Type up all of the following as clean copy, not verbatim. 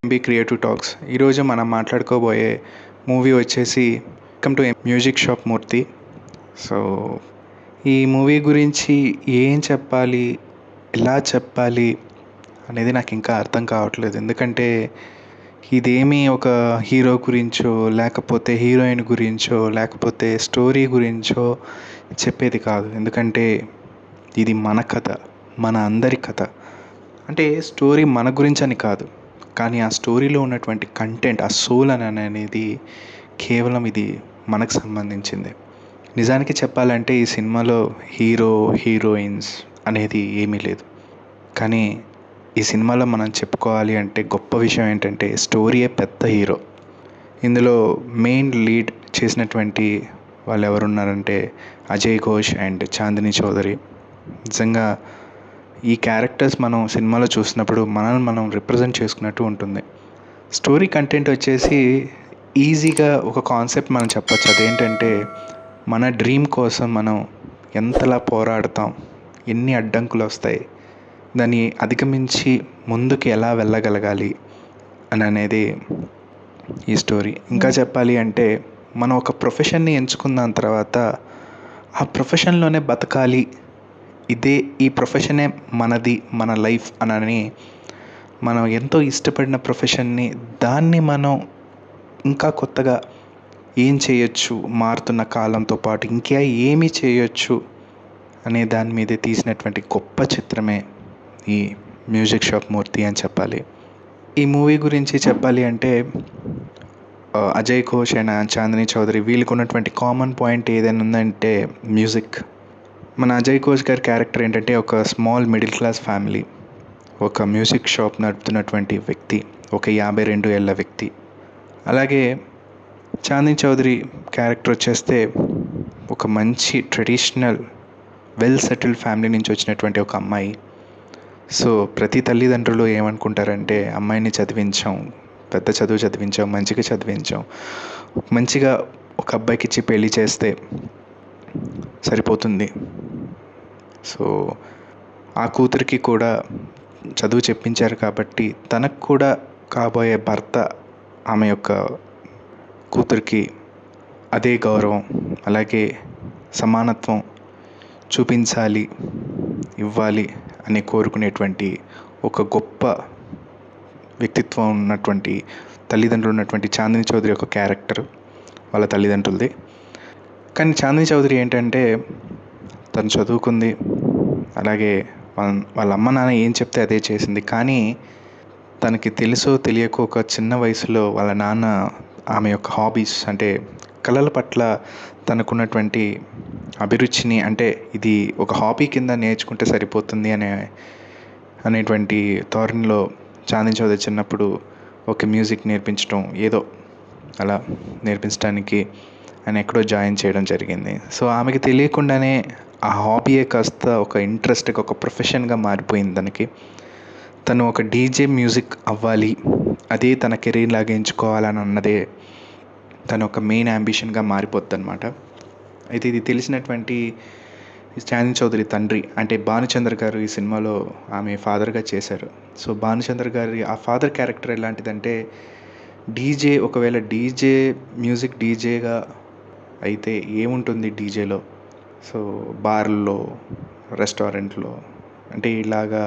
MB creative talks. ఈరోజు మనం మాట్లాడుకోబోయే movie వచ్చేసి welcome to music shop Murthy. So ఈ మూవీ గురించి ఏం చెప్పాలి, ఎలా చెప్పాలి అనేది నాకు ఇంకా అర్థం కావట్లేదు. ఎందుకంటే ఇదేమీ ఒక హీరో గురించో, లేకపోతే హీరోయిన్ గురించో, లేకపోతే స్టోరీ గురించో చెప్పేది కాదు. ఎందుకంటే ఇది మన కథ, మన అందరి కథ. అంటే స్టోరీ మన గురించి అని కాదు, కానీ ఆ స్టోరీలో ఉన్నటువంటి కంటెంట్, ఆ సోల్ అనేది కేవలం ఇది మనకు సంబంధించింది. నిజానికి చెప్పాలంటే ఈ సినిమాలో హీరో హీరోయిన్స్ అనేది ఏమీ లేదు. కానీ ఈ సినిమాలో మనం చెప్పుకోవాలి అంటే గొప్ప విషయం ఏంటంటే స్టోరీయే పెద్ద హీరో. ఇందులో మెయిన్ లీడ్ చేసినటువంటి వాళ్ళు ఎవరున్నారంటే అజయ్ ఘోష్ అండ్ చాందిని చౌదరి. నిజంగా ఈ క్యారెక్టర్స్ మనం సినిమాలో చూసినప్పుడు మనల్ని మనం రిప్రజెంట్ చేసుకున్నట్టు ఉంటుంది. స్టోరీ కంటెంట్ వచ్చేసి ఈజీగా ఒక కాన్సెప్ట్ మనం చెప్పచ్చు. అదేంటంటే మన డ్రీమ్ కోసం మనం ఎంతలా పోరాడతాం, ఎన్ని అడ్డంకులు వస్తాయి, దాన్ని అధిగమించి ముందుకు ఎలా వెళ్ళగలగాలి అని అనేది ఈ స్టోరీ. ఇంకా చెప్పాలి అంటే మనం ఒక ప్రొఫెషన్ని ఎంచుకున్న తర్వాత ఆ ప్రొఫెషన్లోనే బతకాలి, ఈ ప్రొఫెషనే మనది, మన లైఫ్ అని మనం ఎంతో ఇష్టపడిన ప్రొఫెషన్ని, దాన్ని మనం ఇంకా కొత్తగా ఏం చేయొచ్చు, మారుతున్న కాలంతో పాటు ఇంకా ఏమి చేయొచ్చు అనే దాని మీదే తీసినటువంటి గొప్ప చిత్రమే ఈ మ్యూజిక్ షాప్ మూర్తి అని చెప్పాలి. ఈ మూవీ గురించి చెప్పాలి అంటే అజయ్ ఘోష్ అండ్ చాందిని చౌదరి వీళ్ళకు ఉన్నటువంటి కామన్ పాయింట్ ఏదైనా ఉందంటే మ్యూజిక్. మన అజయ్ ఘోష్ గారి క్యారెక్టర్ ఏంటంటే ఒక స్మాల్ మిడిల్ క్లాస్ ఫ్యామిలీ, ఒక మ్యూజిక్ షాప్ నడుపుతున్నటువంటి వ్యక్తి, ఒక 52 ఏళ్ళ వ్యక్తి. అలాగే చాందిని చౌదరి క్యారెక్టర్ వచ్చేస్తే ఒక మంచి ట్రెడిషనల్ వెల్ సెటిల్డ్ ఫ్యామిలీ నుంచి వచ్చినటువంటి ఒక అమ్మాయి. సో ప్రతి తల్లిదండ్రులు ఏమనుకుంటారంటే అమ్మాయిని చదివించాం, పెద్ద చదువు చదివించాం, మంచిగా చదివించాం, మంచిగా ఒక అబ్బాయికి ఇచ్చి పెళ్లి చేస్తే సరిపోతుంది. సో ఆ కూతురికి కూడా చదువు చెప్పించారు కాబట్టి తనకు కూడా కాబోయే భర్త ఆమె యొక్క కూతురికి అదే గౌరవం, అలాగే సమానత్వం చూపించాలి, ఇవ్వాలి అని కోరుకునేటువంటి ఒక గొప్ప వ్యక్తిత్వం ఉన్నటువంటి తల్లిదండ్రులు ఉన్నటువంటి చాందిని చౌదరి యొక్క క్యారెక్టర్ వాళ్ళ తల్లిదండ్రులది. కానీ చాందిని చౌదరి ఏంటంటే తను చదువుకుంది, అలాగే వాళ్ళ అమ్మ నాన్న ఏం చెప్తే అదే చేసింది. కానీ తనకి తెలుసో తెలియకో ఒక చిన్న వయసులో వాళ్ళ నాన్న ఆమె యొక్క హాబీస్ అంటే కళల పట్ల తనకున్నటువంటి అభిరుచిని, అంటే ఇది ఒక హాబీ కింద నేర్చుకుంటే సరిపోతుంది అనేటువంటి ధోరణిలో చాందిని చౌదరి చిన్నప్పుడు ఒక మ్యూజిక్ నేర్పించడం, ఏదో అలా నేర్పించడానికి ఆయన ఎక్కడో జాయిన్ చేయడం జరిగింది. సో ఆమెకి తెలియకుండానే ఆ హాబీయే కాస్త ఒక ఇంట్రెస్ట్గా, ఒక ప్రొఫెషన్గా మారిపోయింది తనకి. తను ఒక డీజే మ్యూజిక్ అవ్వాలి, అదే తన కెరీర్ లాగా ఎంచుకోవాలని అన్నదే తను ఒక మెయిన్ అంబిషన్గా మారిపోద్ది అనమాట. అయితే ఇది తెలిసినటువంటి చాందిని చౌదరి తండ్రి అంటే భానుచంద్ర గారు ఈ సినిమాలో ఆమె ఫాదర్గా చేశారు. సో భానుచంద్ర గారి ఆ ఫాదర్ క్యారెక్టర్ ఎలాంటిదంటే ఒకవేళ మ్యూజిక్ డీజేగా అయితే ఏముంటుంది డీజేలో, సో బార్లో, రెస్టారెంట్లో, అంటే ఇలాగా,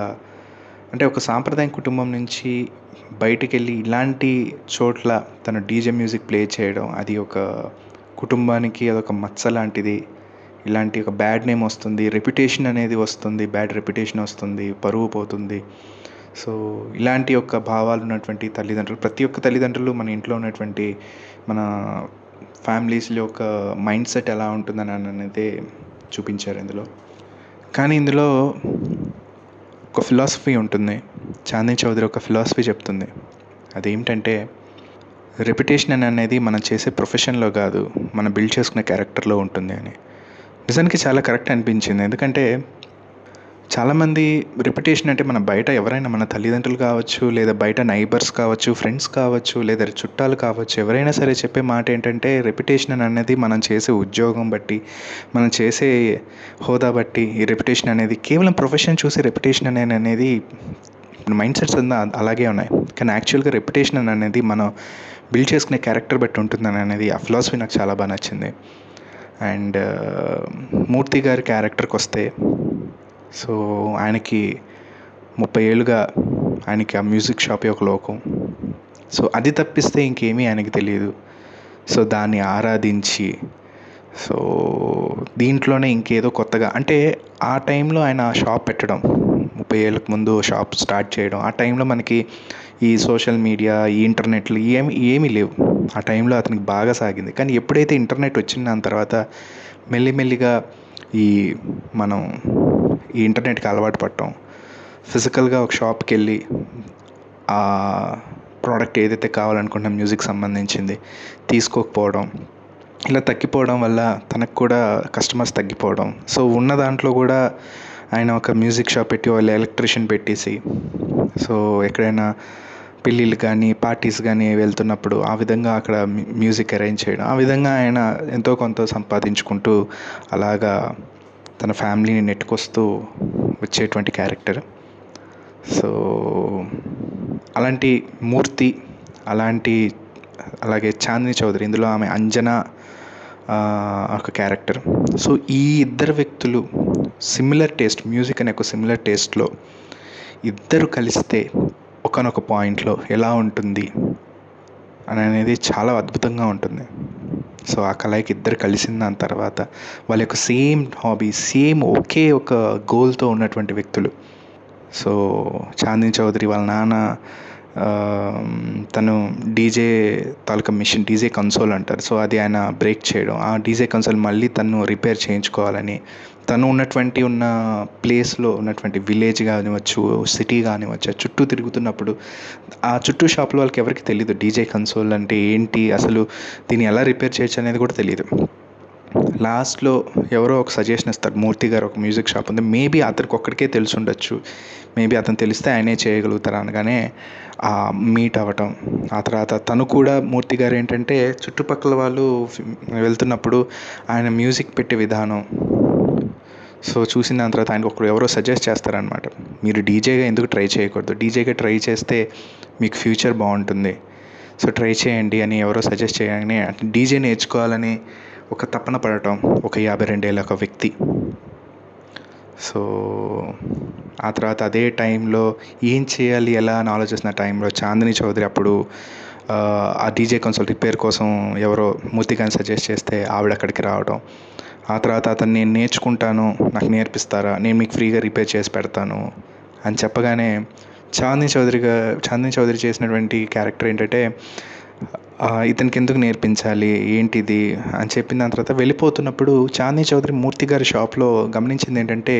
అంటే ఒక సాంప్రదాయ కుటుంబం నుంచి బయటికి వెళ్ళి ఇలాంటి చోట్ల తను డీజే మ్యూజిక్ ప్లే చేయడం, అది ఒక కుటుంబానికి అదొక మచ్చ లాంటిది. ఇలాంటి ఒక బ్యాడ్ నేమ్ వస్తుంది, రెప్యుటేషన్ అనేది వస్తుంది, బ్యాడ్ రెప్యుటేషన్ వస్తుంది, పరువు పోతుంది. సో ఇలాంటి యొక్క భావాలు ఉన్నటువంటి తల్లిదండ్రులు, ప్రతి ఒక్క తల్లిదండ్రులు మన ఇంట్లో ఉన్నటువంటి మన ఫ్యామిలీస్లో ఒక మైండ్ సెట్ ఎలా ఉంటుందని అనేది చూపించారు ఇందులో. కానీ ఇందులో ఒక ఫిలాసఫీ ఉంటుంది. చాందిని చౌదరి ఒక ఫిలాసఫీ చెప్తుంది. అదేమిటంటే రెప్యుటేషన్ అనేది మనం చేసే ప్రొఫెషన్లో కాదు, మనం బిల్డ్ చేసుకునే క్యారెక్టర్లో ఉంటుంది అని. నిజానికి చాలా కరెక్ట్ అనిపించింది. ఎందుకంటే చాలామంది రెప్యుటేషన్ అంటే మన బయట ఎవరైనా, మన తల్లిదండ్రులు కావచ్చు, లేదా బయట నైబర్స్ కావచ్చు, ఫ్రెండ్స్ కావచ్చు, లేదా చుట్టాలు కావచ్చు, ఎవరైనా సరే చెప్పే మాట ఏంటంటే రెప్యుటేషన్ అనేది మనం చేసే ఉద్యోగం బట్టి, మనం చేసే హోదా బట్టి ఈ రెప్యుటేషన్ అనేది కేవలం ప్రొఫెషన్ చూసి రెప్యుటేషన్ అనేది ఇప్పుడు మైండ్ సెట్స్ అంతా అలాగే ఉన్నాయి. కానీ యాక్చువల్గా రెప్యుటేషన్ అనేది మనం బిల్డ్ చేసుకునే క్యారెక్టర్ బట్టి ఉంటుందని అనేది ఆ ఫిలాసఫీ నాకు చాలా బాగా నచ్చింది. అండ్ మూర్తి గారి క్యారెక్టర్కి వస్తే, సో ఆయనకి 30 ఏళ్ళుగా ఆయనకి ఆ మ్యూజిక్ షాపే ఒక లోకం. సో అది తప్పిస్తే ఇంకేమీ ఆయనకి తెలియదు. సో దాన్ని ఆరాధించి, సో దీంట్లోనే ఇంకేదో కొత్తగా అంటే ఆ టైంలో ఆయన షాప్ పెట్టడం, 30 ఏళ్ళకు ముందు షాప్ స్టార్ట్ చేయడం, ఆ టైంలో మనకి ఈ సోషల్ మీడియా, ఈ ఇంటర్నెట్లు ఏమీ లేవు. ఆ టైంలో అతనికి బాగా సాగింది. కానీ ఎప్పుడైతే ఇంటర్నెట్ వచ్చిన దాని తర్వాత మెల్లిమెల్లిగా ఈ మనం ఈ ఇంటర్నెట్కి అలవాటు పడటం, ఫిజికల్గా ఒక షాప్కి వెళ్ళి ఆ ప్రోడక్ట్ ఏదైతే కావాలనుకుంటున్నాం మ్యూజిక్ సంబంధించింది తీసుకోకపోవడం, ఇలా తగ్గిపోవడం వల్ల తనకు కూడా కస్టమర్స్ తగ్గిపోవడం. సో ఉన్న దాంట్లో కూడా ఆయన ఒక మ్యూజిక్ షాప్ పెట్టి వాళ్ళు ఎలక్ట్రీషియన్ పెట్టేసి, సో ఎక్కడైనా పెళ్ళిళ్ళు కానీ పార్టీస్ కానీ వెళ్తున్నప్పుడు ఆ విధంగా అక్కడ మ్యూజిక్ అరేంజ్ చేయడం, ఆ విధంగా ఆయన ఎంతో కొంత సంపాదించుకుంటూ అలాగా తన ఫ్యామిలీని నెట్టుకొస్తూ వచ్చేటువంటి క్యారెక్టర్. సో అలాంటి మూర్తి, అలాగే చాందిని చౌదరి, ఇందులో ఆమె అంజనా ఒక క్యారెక్టర్. సో ఈ ఇద్దరు వ్యక్తులు సిమిలర్ టేస్ట్, మ్యూజిక్ అనే ఒక సిమిలర్ టేస్ట్లో ఇద్దరు కలిస్తే ఒకానొక పాయింట్లో ఎలా ఉంటుంది అని అనేది చాలా అద్భుతంగా ఉంటుంది. సో ఆ కలయిక ఇద్దరు కలిసిన దాని తర్వాత వాళ్ళ యొక్క సేమ్ హాబీ, సేమ్ ఒకే ఒక గోల్తో ఉన్నటువంటి వ్యక్తులు. సో చాందిని చౌదరి వాళ్ళ నాన్న తను డీజే తాలూకా మిషన్, డీజే కన్సోల్ అంటారు. సో అది ఆయన బ్రేక్ చేయడం, ఆ డీజే కన్సోల్ మళ్ళీ తను రిపేర్ చేయించుకోవాలని తను ఉన్న ప్లేస్లో ఉన్నటువంటి విలేజ్ కానివచ్చు, సిటీ కానివచ్చు, చుట్టూ తిరుగుతున్నప్పుడు ఆ చుట్టూ షాపుల వాళ్ళకి ఎవరికి తెలియదు డీజే కన్సోల్ అంటే ఏంటి, అసలు దీన్ని ఎలా రిపేర్ చేయొచ్చు అనేది కూడా తెలియదు. లాస్ట్లో ఎవరో ఒక సజెషన్ ఇస్తారు, మూర్తి గారు ఒక మ్యూజిక్ షాప్ ఉంది, మేబీ అతనికి ఒక్కడికే తెలిసి ఉండొచ్చు, మేబీ అతను తెలిస్తే ఆయనే చేయగలుగుతారు అనగానే మీట్ అవ్వటం. ఆ తర్వాత తను కూడా మూర్తి గారు ఏంటంటే చుట్టుపక్కల వాళ్ళు వెళ్తున్నప్పుడు ఆయన మ్యూజిక్ పెట్టే విధానం సో చూసిన దాని తర్వాత ఆయనకు ఒకరు ఎవరో సజెస్ట్ చేస్తారనమాట, మీరు డీజేగా ఎందుకు ట్రై చేయకూడదు, డీజేగా ట్రై చేస్తే మీకు ఫ్యూచర్ బాగుంటుంది, సో ట్రై చేయండి అని ఎవరో సజెస్ట్ చేయగానే డీజే నేర్చుకోవాలని ఒక తపన పడటం ఒక 52 ఏళ్ళ ఒక వ్యక్తి. సో ఆ తర్వాత అదే టైంలో ఏం చేయాలి ఎలా అని ఆలోచిస్తున్న టైంలో చాందిని చౌదరి అప్పుడు ఆ డీజే కన్సోల్ రిపేర్ కోసం ఎవరో మూర్తిగాని సజెస్ట్ చేస్తే ఆవిడ అక్కడికి రావడం. ఆ తర్వాత అతను నేను నేర్చుకుంటాను, నాకు నేర్పిస్తారా, నేను మీకు ఫ్రీగా రిపేర్ చేసి పెడతాను అని చెప్పగానే చాందిని చౌదరి చేసినటువంటి క్యారెక్టర్ ఏంటంటే ఇతనికి ఎందుకు నేర్పించాలి ఏంటిది అని చెప్పిన దాని తర్వాత వెళ్ళిపోతున్నప్పుడు చాందిని చౌదరి మూర్తి గారి షాప్లో గమనించింది ఏంటంటే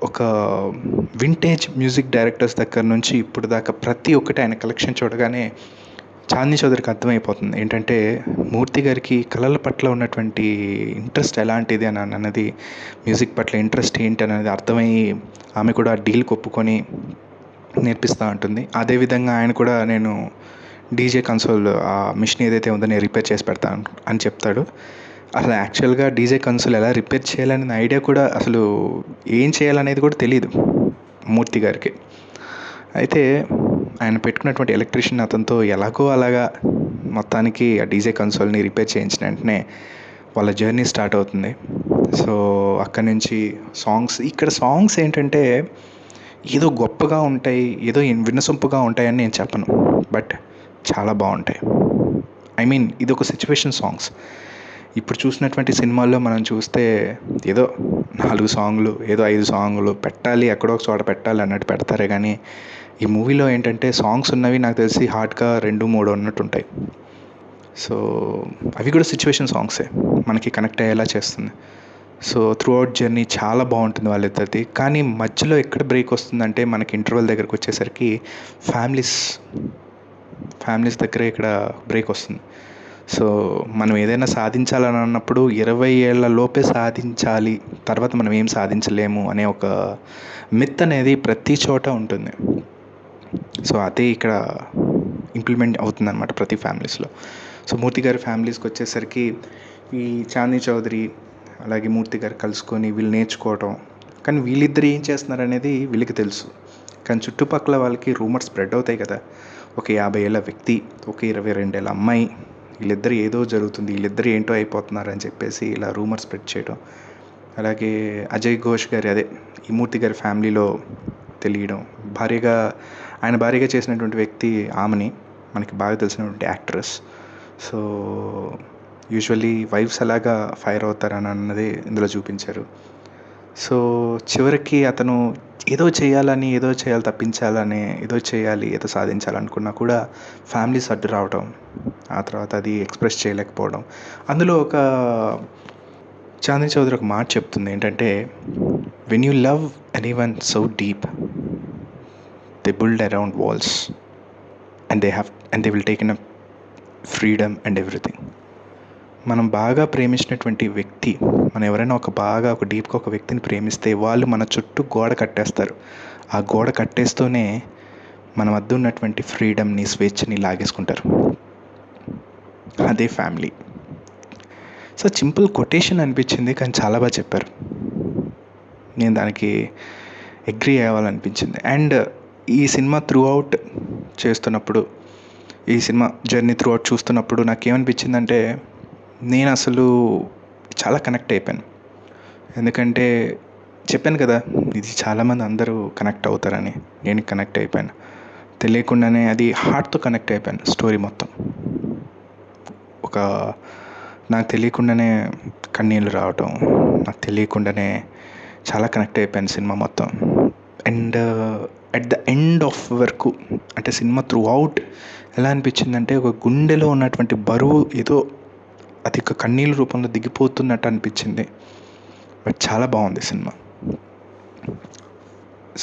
ఒక వింటేజ్ మ్యూజిక్ డైరెక్టర్స్ దగ్గర నుంచి ఇప్పుడు దాకా ప్రతి ఒక్కటి ఆయన కలెక్షన్ చూడగానే చాందిని చౌదరికి అర్థమైపోతుంది ఏంటంటే మూర్తి గారికి కళల పట్ల ఉన్నటువంటి ఇంట్రెస్ట్ ఎలాంటిది అని అన్నది, మ్యూజిక్ పట్ల ఇంట్రెస్ట్ ఏంటి అనేది అర్థమయ్యి ఆమె కూడా డీల్కి ఒప్పుకొని నేర్పిస్తూ ఉంటుంది. అదేవిధంగా ఆయన కూడా నేను డీజే కన్సోల్ ఆ మిషన్ ఏదైతే ఉందో నేను రిపేర్ చేసి పెడతాను అని చెప్తాడు. అసలు యాక్చువల్గా డీజే కన్సోల్ ఎలా రిపేర్ చేయాలనే ఐడియా కూడా, అసలు ఏం చేయాలనేది కూడా తెలియదు మూర్తి గారికి. అయితే ఆయన పెట్టుకున్నటువంటి ఎలక్ట్రీషియన్ అతనితో ఎలాగో అలాగా మొత్తానికి ఆ డీజే కన్సోల్ని రిపేర్ చేయించిన వెంటనే వాళ్ళ జర్నీ స్టార్ట్ అవుతుంది. సో అక్కడి నుంచి సాంగ్స్ ఏంటంటే ఏదో గొప్పగా ఉంటాయి, ఏదో వినసొంపుగా ఉంటాయని నేను చెప్పను, బట్ చాలా బాగుంటాయి. ఐ మీన్ ఇది ఒక సిచ్యువేషన్ సాంగ్స్. ఇప్పుడు చూసినటువంటి సినిమాల్లో మనం చూస్తే ఏదో 4 సాంగ్లు, ఏదో 5 సాంగ్లు పెట్టాలి, ఎక్కడో ఒక చోట పెట్టాలి అన్నట్టు పెడతారే కానీ ఈ మూవీలో ఏంటంటే సాంగ్స్ ఉన్నవి నాకు తెలిసి హార్డ్గా 2-3 ఉన్నట్టు ఉంటాయి. సో అవి కూడా సిచ్యువేషన్ సాంగ్సే, మనకి కనెక్ట్ అయ్యేలా చేస్తుంది. సో త్రూ అవుట్ జర్నీ చాలా బాగుంటుంది వాళ్ళిద్దరిది. కానీ మధ్యలో ఎక్కడ బ్రేక్ వస్తుందంటే మనకి ఇంటర్వెల్ దగ్గరకు వచ్చేసరికి ఫ్యామిలీస్ దగ్గర ఇక్కడ బ్రేక్ వస్తుంది. సో మనం ఏదైనా సాధించాలని అన్నప్పుడు 20 ఏళ్ల లోపే సాధించాలి, తర్వాత మనం ఏం సాధించలేము అనే ఒక మిత్ అనేది ప్రతి చోట ఉంటుంది. సో అదే ఇక్కడ ఇంప్లిమెంట్ అవుతుందన్నమాట ప్రతి ఫ్యామిలీస్లో. సో మూర్తి గారి ఫ్యామిలీస్కి వచ్చేసరికి ఈ చాందిని చౌదరి అలాగే మూర్తి గారు కలుసుకొని వీళ్ళు నేర్చుకోవటం, కానీ వీళ్ళిద్దరు ఏం చేస్తున్నారు అనేది వీళ్ళకి తెలుసు, కానీ చుట్టుపక్కల వాళ్ళకి రూమర్స్ స్ప్రెడ్ అవుతాయి కదా, ఒక 50 ఏళ్ళ వ్యక్తి, ఒక 22 ఏళ్ళ అమ్మాయి, వీళ్ళిద్దరు ఏదో జరుగుతుంది, వీళ్ళిద్దరు ఏంటో అయిపోతున్నారు అని చెప్పేసి ఇలా రూమర్ స్ప్రెడ్ చేయడం. అలాగే అజయ్ ఘోష్ గారి, అదే ఈ మూర్తి గారి ఫ్యామిలీలో తెలియడం, ఆయన భార్యగా చేసినటువంటి వ్యక్తి ఆమెని, మనకి బాగా తెలిసినటువంటి యాక్ట్రెస్. సో యూజువల్లీ వైఫ్స్ ఎలాగా ఫైర్ అవుతారని అన్నది ఇందులో చూపించారు. సో చివరికి అతను ఏదో చేయాలి, తప్పించాలని, ఏదో చేయాలి, ఏదో సాధించాలనుకున్నా కూడా ఫ్యామిలీస్ అడ్డు రావడం, ఆ తర్వాత అది ఎక్స్ప్రెస్ చేయలేకపోవడం. అందులో ఒక చాందిని చౌదరి ఒక మాట చెప్తుంది ఏంటంటే, when you love anyone so deep, they build around walls and they will take in a freedom and everything. మనం బాగా ప్రేమించినటువంటి వ్యక్తి, మనం ఎవరైనా ఒక డీప్గా ఒక వ్యక్తిని ప్రేమిస్తే వాళ్ళు మన చుట్టూ గోడ కట్టేస్తారు. ఆ గోడ కట్టేస్తూనే మన వద్ద ఉన్నటువంటి ఫ్రీడమ్ని, స్వేచ్ఛని లాగేసుకుంటారు. అదే ఫ్యామిలీ. సో సింపుల్ కొటేషన్ అనిపించింది, కానీ చాలా బాగా చెప్పారు. నేను దానికి అగ్రీ అవ్వాలనిపించింది. అండ్ ఈ సినిమా త్రూఅవుట్ చేస్తున్నప్పుడు, ఈ సినిమా జర్నీ త్రూఅవుట్ చూస్తున్నప్పుడు నాకేమనిపించిందంటే, నేను అసలు చాలా కనెక్ట్ అయిపోయాను. ఎందుకంటే చెప్పాను కదా, ఇది చాలామంది అందరూ కనెక్ట్ అవుతారని. నేను కనెక్ట్ అయిపోయాను తెలియకుండానే. అది హార్ట్తో కనెక్ట్ అయిపోయాను. స్టోరీ మొత్తం నాకు తెలియకుండానే కన్నీళ్ళు రావటం, నాకు తెలియకుండానే చాలా కనెక్ట్ అయిపోయాను సినిమా మొత్తం. And at the end of వరకు, అంటే సినిమా త్రూఅవుట్ ఎలా అనిపించిందంటే, ఒక గుండెలో ఉన్నటువంటి బరువు ఏదో అది ఒక కన్నీళ్ళ రూపంలో దిగిపోతున్నట్టు అనిపించింది. బట్ చాలా బాగుంది సినిమా.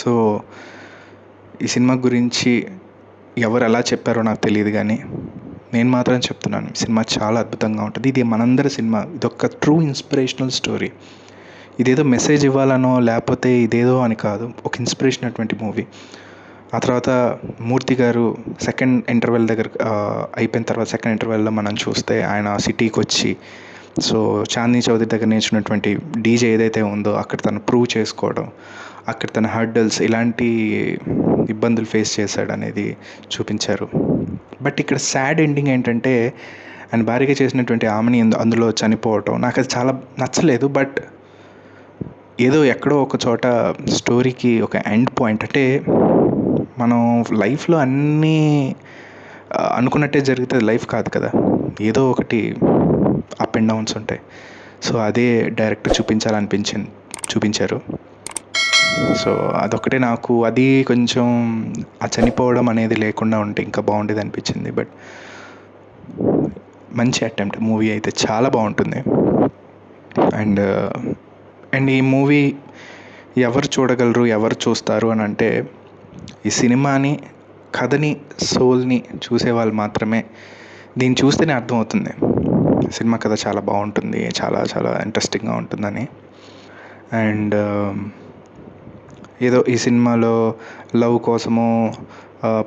సో ఈ సినిమా గురించి ఎవరు ఎలా చెప్పారో నాకు తెలియదు, కానీ నేను మాత్రం చెప్తున్నాను, సినిమా చాలా అద్భుతంగా ఉంటుంది. ఇది మనందరి సినిమా. ఇదొక ట్రూ ఇన్స్పిరేషనల్ స్టోరీ. ఇదేదో మెసేజ్ ఇవ్వాలనో లేకపోతే ఇదేదో అని కాదు, ఒక ఇన్స్పిరేషన్ అటువంటి మూవీ. ఆ తర్వాత మూర్తి గారు సెకండ్ ఇంటర్వెల్ దగ్గర అయిపోయిన తర్వాత, సెకండ్ ఇంటర్వెల్లో మనం చూస్తే ఆయన సిటీకి వచ్చి, సో చాందిని చౌదరి దగ్గర నేర్చుకున్నటువంటి డీజే ఏదైతే ఉందో అక్కడ తను ప్రూవ్ చేసుకోవడం, అక్కడ తన హర్డల్స్ ఇలాంటి ఇబ్బందులు ఫేస్ చేశాడు అనేది చూపించారు. బట్ ఇక్కడ సాడ్ ఎండింగ్ ఏంటంటే, ఆయన భార్యగా చేసినటువంటి ఆమెని అందులో చనిపోవటం నాకు అది చాలా నచ్చలేదు. బట్ ఏదో ఎక్కడో ఒక చోట స్టోరీకి ఒక ఎండ్ పాయింట్, అంటే మనం లైఫ్లో అన్నీ అనుకున్నట్టే జరిగితే లైఫ్ కాదు కదా, ఏదో ఒకటి అప్ అండ్ డౌన్స్ ఉంటాయి. సో అదే డైరెక్టర్ చూపించారు. సో అదొకటే నాకు, అది కొంచెం ఆ చనిపోవడం అనేది లేకుండా ఉంటే ఇంకా బాగుండేది అనిపించింది. బట్ మంచి అటెంప్ట్, మూవీ అయితే చాలా బాగుంటుంది. అండ్ ఈ మూవీ ఎవరు చూడగలరు, ఎవరు చూస్తారు అని అంటే, ఈ సినిమాని, కథని, సోల్ని చూసేవాళ్ళు మాత్రమే. దీన్ని చూస్తేనే అర్థమవుతుంది సినిమా కథ చాలా బాగుంటుంది, చాలా చాలా ఇంట్రెస్టింగ్గా ఉంటుందని. అండ్ ఏదో ఈ సినిమాలో లవ్ కోసమో,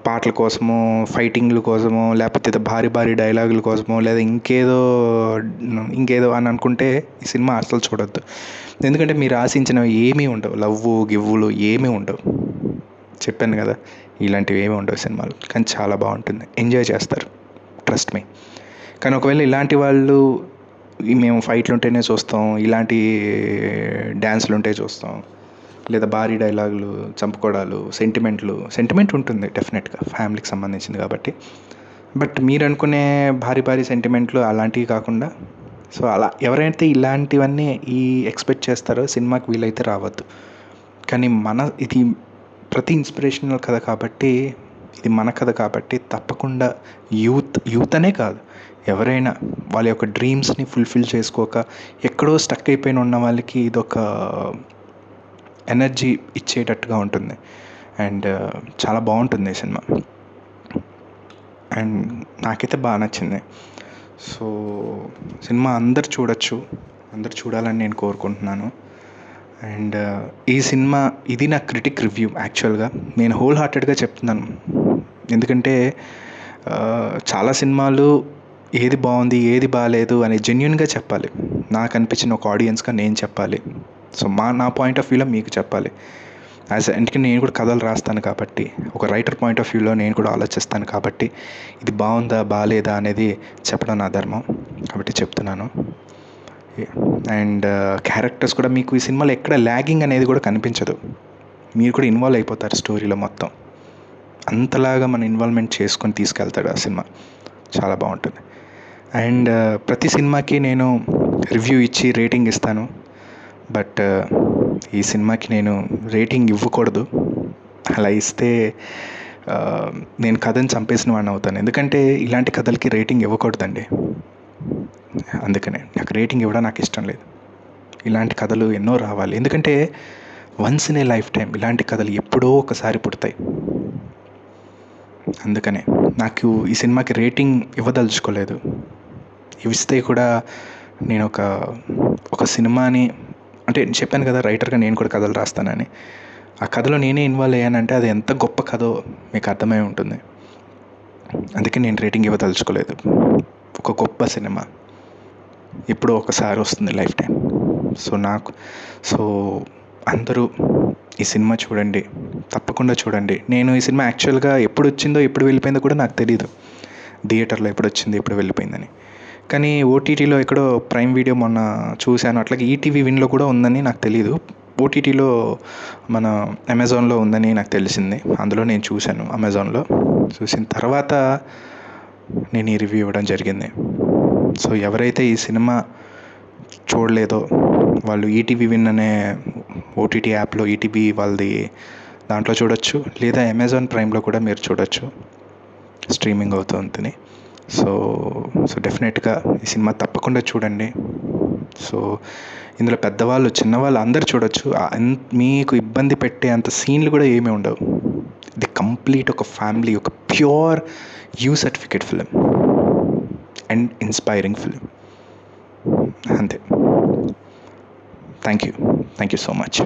పాటల కోసమో, ఫైటింగ్ల కోసమో, లేకపోతే భారీ డైలాగుల కోసమో, లేదా ఇంకేదో అని అనుకుంటే ఈ సినిమా అసలు చూడొద్దు. ఎందుకంటే మీరు ఆశించినవి ఏమీ ఉండవు, గివ్వులు ఏమీ ఉండవు. చెప్పాను కదా, ఇలాంటివి ఏమీ ఉండవు సినిమాలు. కానీ చాలా బాగుంటుంది, ఎంజాయ్ చేస్తారు, ట్రస్ట్ మీ. కానీ ఒకవేళ ఇలాంటి వాళ్ళు, మేము ఫైట్లు ఉంటేనే చూస్తాం, ఇలాంటి డ్యాన్స్లు ఉంటే చూస్తాం, లేదా భారీ డైలాగులు, చంపుకోవడాలు, సెంటిమెంట్ ఉంటుంది డెఫినెట్గా, ఫ్యామిలీకి సంబంధించింది కాబట్టి. బట్ మీరు అనుకునే భారీ సెంటిమెంట్లు అలాంటివి కాకుండా, సో అలా ఎవరైతే ఇలాంటివన్నీ ఎక్స్పెక్ట్ చేస్తారో సినిమాకి వీలైతే రావద్దు. కానీ ఇది ప్రతి ఇన్స్పిరేషనల్ కథ కాబట్టి, ఇది మన కథ కాబట్టి తప్పకుండా యూత్ అనే కాదు, ఎవరైనా వాళ్ళ యొక్క డ్రీమ్స్ని ఫుల్ఫిల్ చేసుకోక ఎక్కడో స్టక్ అయిపోయిన ఉన్న వాళ్ళకి ఇదొక ఎనర్జీ ఇచ్చేటట్టుగా ఉంటుంది. అండ్ చాలా బాగుంటుంది ఈ సినిమా. అండ్ నాకైతే బాగా నచ్చింది. సో సినిమా అందరు చూడాలని నేను కోరుకుంటున్నాను. అండ్ ఈ సినిమా, ఇది నా క్రిటిక్ రివ్యూ. యాక్చువల్గా నేను హోల్ హార్టెడ్గా చెప్తున్నాను, ఎందుకంటే చాలా సినిమాలు ఏది బాగుంది, ఏది బాగాలేదు అని జెన్యున్గా చెప్పాలి. నాకు అనిపించిన ఒక ఆడియన్స్గా నేను చెప్పాలి. సో నా పాయింట్ ఆఫ్ వ్యూలో మీకు చెప్పాలి. ఎందుకంటే నేను కూడా కథలు రాస్తాను కాబట్టి, ఒక రైటర్ పాయింట్ ఆఫ్ వ్యూలో నేను కూడా ఆలోచిస్తాను కాబట్టి, ఇది బాగుందా బాగాలేదా అనేది చెప్పడం నా ధర్మం కాబట్టి చెప్తున్నాను. అండ్ క్యారెక్టర్స్ కూడా మీకు ఈ సినిమాలో ఎక్కడ ల్యాగింగ్ అనేది కూడా కనిపించదు. మీరు కూడా ఇన్వాల్వ్ అయిపోతారు స్టోరీలో మొత్తం. అంతలాగా మన ఇన్వాల్వ్మెంట్ చేసుకొని తీసుకెళ్తాడు ఆ సినిమా. చాలా బాగుంటుంది. అండ్ ప్రతి సినిమాకి నేను రివ్యూ ఇచ్చి రేటింగ్ ఇస్తాను. బట్ ఈ సినిమాకి నేను రేటింగ్ ఇవ్వకూడదు. అలా ఇస్తే నేను కథని చంపేసిన వాడిని అవుతాను. ఎందుకంటే ఇలాంటి కథలకి రేటింగ్ ఇవ్వకూడదండి. అందుకనే నాకు రేటింగ్ ఇవ్వడం నాకు ఇష్టం లేదు. ఇలాంటి కథలు ఎన్నో రావాలి. ఎందుకంటే once in a life time ఇలాంటి కథలు ఎప్పుడో ఒకసారి పుడతాయి. అందుకనే నాకు ఈ సినిమాకి రేటింగ్ ఇవ్వదలుచుకోలేదు. ఇస్తే కూడా నేను ఒక సినిమాని, అంటే చెప్పాను కదా రైటర్గా నేను కూడా కథలు రాస్తానని. ఆ కథలో నేనే ఇన్వాల్వ్ అయ్యానంటే అది ఎంత గొప్ప కథో మీకు అర్థమై ఉంటుంది. అందుకే నేను రేటింగ్ ఇవ్వదలుచుకోలేదు. ఒక గొప్ప సినిమా ఎప్పుడో ఒకసారి వస్తుంది లైఫ్ టైం. సో అందరూ ఈ సినిమా చూడండి, తప్పకుండా చూడండి. నేను ఈ సినిమా యాక్చువల్గా ఎప్పుడు వచ్చిందో ఎప్పుడు వెళ్ళిపోయిందో కూడా నాకు తెలియదు. థియేటర్లో ఎప్పుడు వచ్చింది ఎప్పుడు వెళ్ళిపోయిందని. కానీ ఓటీటీలో ఎక్కడో ప్రైమ్ వీడియో మొన్న చూశాను. అట్లాగే ఈటీవీ విన్లో కూడా ఉందని నాకు తెలియదు. ఓటీటీలో మన అమెజాన్లో ఉందని నాకు తెలిసింది. అందులో నేను చూశాను. అమెజాన్లో చూసిన తర్వాత నేను ఈ రివ్యూ ఇవ్వడం జరిగింది. సో ఎవరైతే ఈ సినిమా చూడలేదో వాళ్ళు ఈటీవీ విన్ అనే ఓటీటీ యాప్లో, ఈటీవీ వాళ్ళది దాంట్లో చూడొచ్చు, లేదా అమెజాన్ ప్రైమ్లో కూడా మీరు చూడొచ్చు. స్ట్రీమింగ్ అవుతుంది. సో డెఫినెట్గా ఈ సినిమా తప్పకుండా చూడండి. సో ఇందులో పెద్దవాళ్ళు చిన్నవాళ్ళు అందరు చూడొచ్చు. మీకు ఇబ్బంది పెట్టే అంత సీన్లు కూడా ఏమీ ఉండవు. ఇది కంప్లీట్ ఒక ఫ్యామిలీ, ఒక pure U certificate film and inspiring film. అంతే. Thank you so much.